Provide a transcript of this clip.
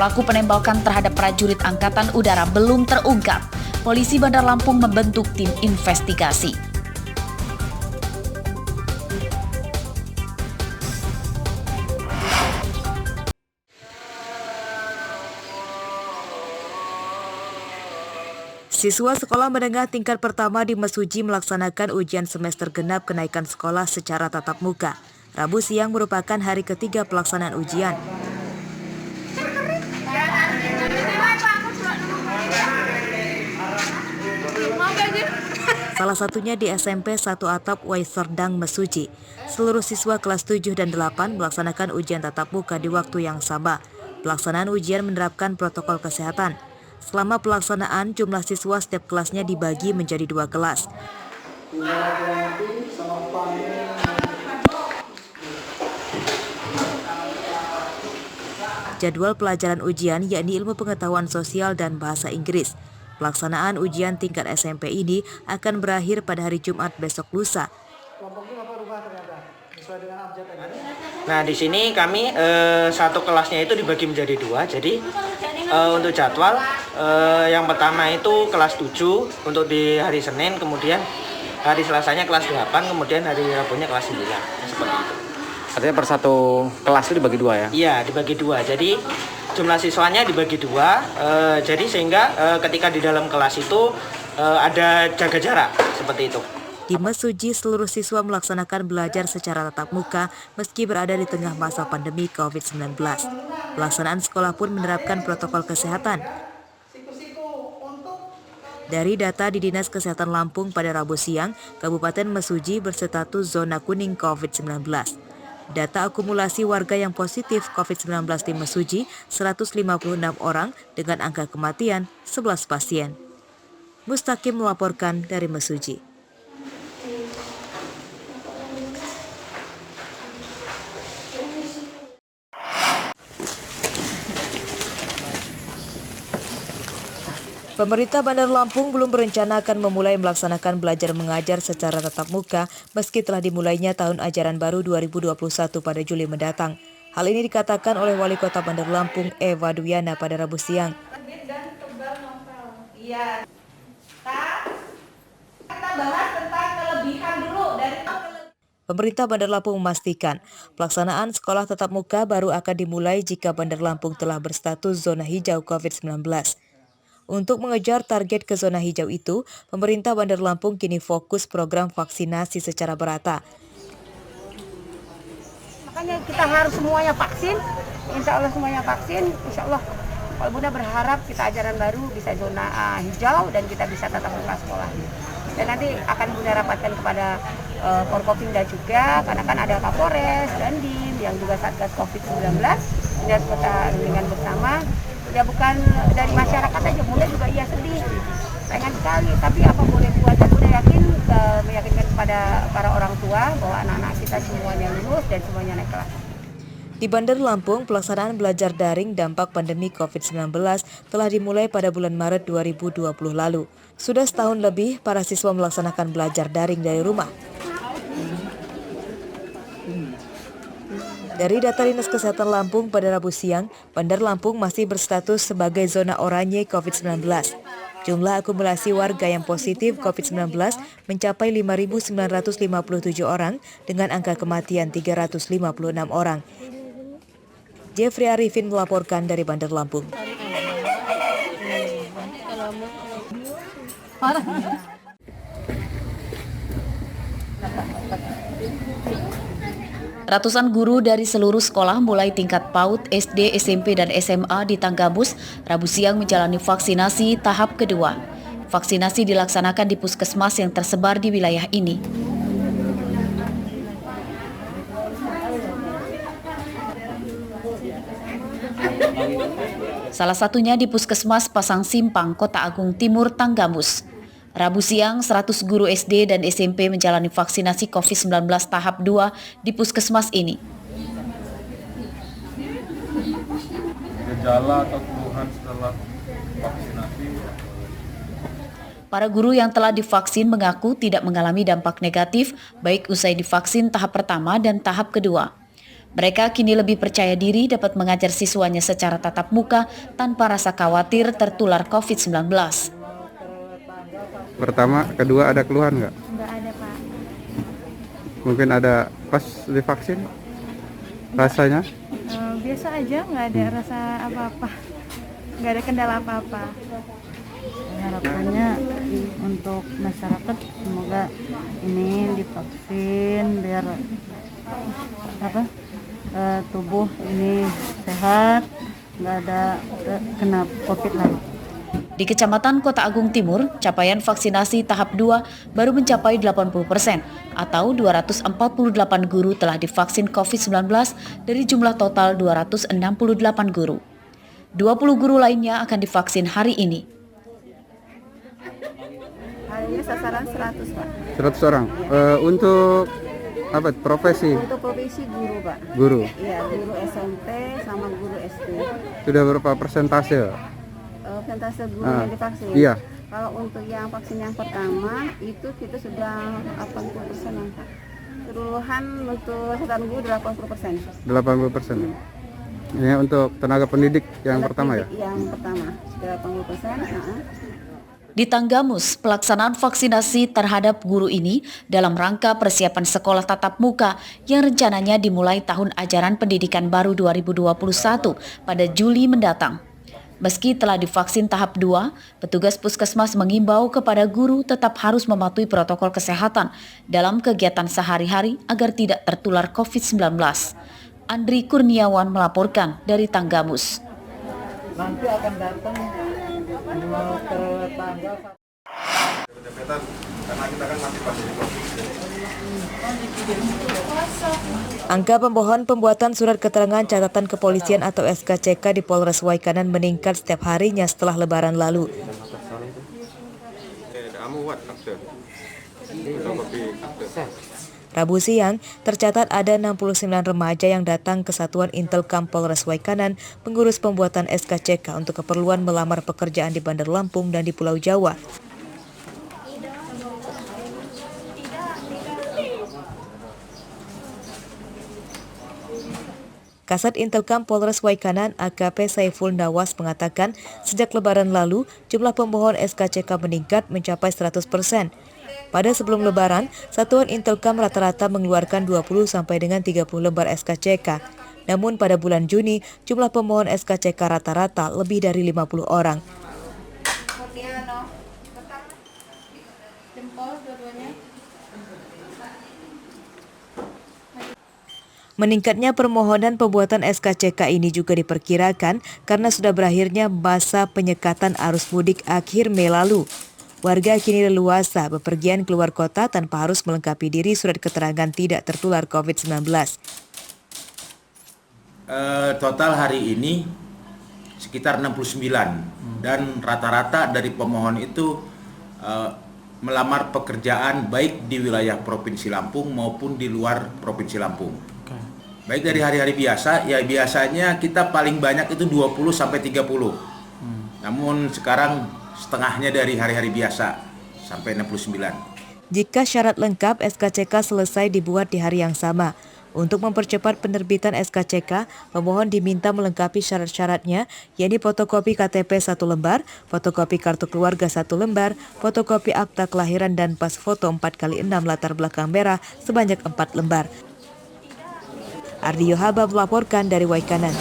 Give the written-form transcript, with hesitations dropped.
Pelaku penembakan terhadap prajurit Angkatan Udara belum terungkap. Polisi Bandar Lampung membentuk tim investigasi. Siswa sekolah menengah tingkat pertama di Mesuji melaksanakan ujian semester genap kenaikan sekolah secara tatap muka. Rabu siang merupakan hari ketiga pelaksanaan ujian. Salah satunya di SMP 1 Atap Waiserdang Mesuji. Seluruh siswa kelas 7 dan 8 melaksanakan ujian tatap muka di waktu yang sama. Pelaksanaan ujian menerapkan protokol kesehatan. Selama pelaksanaan, jumlah siswa setiap kelasnya dibagi menjadi 2 kelas. Jadwal pelajaran ujian yakni ilmu pengetahuan sosial dan bahasa Inggris. Pelaksanaan ujian tingkat SMP ini akan berakhir pada hari Jumat besok lusa. Nah, di sini kami satu kelasnya itu dibagi menjadi 2. Jadi untuk jadwal yang pertama itu kelas 7 untuk di hari Senin, kemudian hari Selasanya kelas 8, kemudian hari Rabunya kelas 9. Seperti itu. Artinya per satu kelas itu dibagi 2 ya? Iya, dibagi 2. Jadi jumlah siswanya dibagi 2. Jadi sehingga ketika di dalam kelas itu ada jaga jarak seperti itu. Di Mesuji, seluruh siswa melaksanakan belajar secara tatap muka meski berada di tengah masa pandemi COVID-19. Pelaksanaan sekolah pun menerapkan protokol kesehatan. Dari data di Dinas Kesehatan Lampung pada Rabu siang, Kabupaten Mesuji berstatus zona kuning COVID-19. Data akumulasi warga yang positif COVID-19 di Mesuji 156 orang dengan angka kematian 11 pasien. Mustaqim melaporkan dari Mesuji. Pemerintah Bandar Lampung belum berencana akan memulai melaksanakan belajar mengajar secara tatap muka meski telah dimulainya tahun ajaran baru 2021 pada Juli mendatang. Hal ini dikatakan oleh Wali Kota Bandar Lampung Eva Duyana pada Rabu siang. Pemerintah Bandar Lampung memastikan pelaksanaan sekolah tatap muka baru akan dimulai jika Bandar Lampung telah berstatus zona hijau COVID-19. Untuk mengejar target ke zona hijau itu, pemerintah Bandar Lampung kini fokus program vaksinasi secara merata. Makanya kita harus semuanya vaksin, insya Allah semuanya vaksin, insya Allah. Kalau Bunda berharap kita ajaran baru bisa zona hijau dan kita bisa tatap muka sekolah. Dan nanti akan Bunda rapatkan kepada Forkopimda juga, karena kan ada Kapolres, Dandim, yang juga Satgas COVID-19, Dinas Kota dengan bersama. Ya bukan dari masyarakat aja, Bunda juga iya sedih, pengen sekali, tapi apa boleh buat, dan Bunda yakin meyakinkan kepada para orang tua bahwa anak-anak kita semuanya lulus dan semuanya naik kelas. Di Bandar Lampung, pelaksanaan belajar daring dampak pandemi COVID-19 telah dimulai pada bulan Maret 2020 lalu. Sudah setahun lebih para siswa melaksanakan belajar daring dari rumah. Dari data Dinas Kesehatan Lampung pada Rabu siang, Bandar Lampung masih berstatus sebagai zona oranye COVID-19. Jumlah akumulasi warga yang positif COVID-19 mencapai 5.957 orang dengan angka kematian 356 orang. Jeffrey Arifin melaporkan dari Bandar Lampung. Ratusan guru dari seluruh sekolah mulai tingkat PAUD, SD, SMP, dan SMA di Tanggabus Rabu siang menjalani vaksinasi tahap kedua. Vaksinasi dilaksanakan di puskesmas yang tersebar di wilayah ini. Salah satunya di Puskesmas Pasang Simpang, Kota Agung Timur, Tanggabus. Rabu siang, 100 guru SD dan SMP menjalani vaksinasi COVID-19 tahap 2 di puskesmas ini. Gejala atau keluhan setelah vaksinasi? Para guru yang telah divaksin mengaku tidak mengalami dampak negatif baik usai divaksin tahap pertama dan tahap kedua. Mereka kini lebih percaya diri dapat mengajar siswanya secara tatap muka tanpa rasa khawatir tertular COVID-19. Pertama, kedua ada keluhan nggak? Nggak ada, Pak. Mungkin ada pas divaksin rasanya? Biasa aja, nggak ada rasa apa-apa. Nggak ada kendala apa-apa. Harapannya untuk masyarakat semoga ini divaksin biar tubuh ini sehat, nggak ada kena COVID lagi. Di Kecamatan Kota Agung Timur, capaian vaksinasi tahap 2 baru mencapai 80% atau 248 guru telah divaksin COVID-19 dari jumlah total 268 guru. 20 guru lainnya akan divaksin hari ini. Hari ini sasaran 100, Pak. 100 orang. Untuk apa profesi? Untuk profesi guru, Pak. Guru. Iya, guru SMP sama guru SD. Sudah berapa persentase? Persentase guru yang divaksin. Iya. Kalau untuk yang vaksin yang pertama itu kita sudah 80% ya, Pak. Keseluruhan untuk sasaran guru 80%. 80%. Ini untuk tenaga pendidik yang pertama ya? Yang pertama 80%. Di Tanggamus, pelaksanaan vaksinasi terhadap guru ini dalam rangka persiapan sekolah tatap muka yang rencananya dimulai tahun ajaran pendidikan baru 2021 pada Juli mendatang. Meski telah divaksin tahap 2, petugas puskesmas mengimbau kepada guru tetap harus mematuhi protokol kesehatan dalam kegiatan sehari-hari agar tidak tertular COVID-19. Andri Kurniawan melaporkan dari Tanggamus. Nanti akan datang tetangga. Karena kita kan masih pandemi COVID. Angka pemohon pembuatan surat keterangan catatan kepolisian atau SKCK di Polres Waikanan meningkat setiap harinya setelah Lebaran lalu. Rabu siang, tercatat ada 69 remaja yang datang ke Satuan Intelkam Polres Waikanan mengurus pembuatan SKCK untuk keperluan melamar pekerjaan di Bandar Lampung dan di Pulau Jawa. Kasat Intelkam Polres Waikanan AKP Saiful Nawas mengatakan sejak Lebaran lalu jumlah pemohon SKCK meningkat mencapai 100%. Pada sebelum Lebaran, Satuan Intelkam rata-rata mengeluarkan 20 sampai dengan 30 lembar SKCK. Namun pada bulan Juni, jumlah pemohon SKCK rata-rata lebih dari 50 orang. Meningkatnya permohonan pembuatan SKCK ini juga diperkirakan karena sudah berakhirnya masa penyekatan arus mudik akhir Mei lalu. Warga kini leluasa bepergian keluar kota tanpa harus melengkapi diri surat keterangan tidak tertular COVID-19. Total hari ini sekitar 69 dan rata-rata dari pemohon itu melamar pekerjaan baik di wilayah Provinsi Lampung maupun di luar Provinsi Lampung. Baik dari hari-hari biasa, ya biasanya kita paling banyak itu 20 sampai 30. Namun sekarang setengahnya dari hari-hari biasa sampai 69. Jika syarat lengkap SKCK selesai dibuat di hari yang sama. Untuk mempercepat penerbitan SKCK, pemohon diminta melengkapi syarat-syaratnya, yakni fotokopi KTP 1 lembar, fotokopi kartu keluarga 1 lembar, fotokopi akta kelahiran dan pas foto 4x6 latar belakang merah sebanyak 4 lembar. Ardi Yohaba melaporkan dari Waikanan.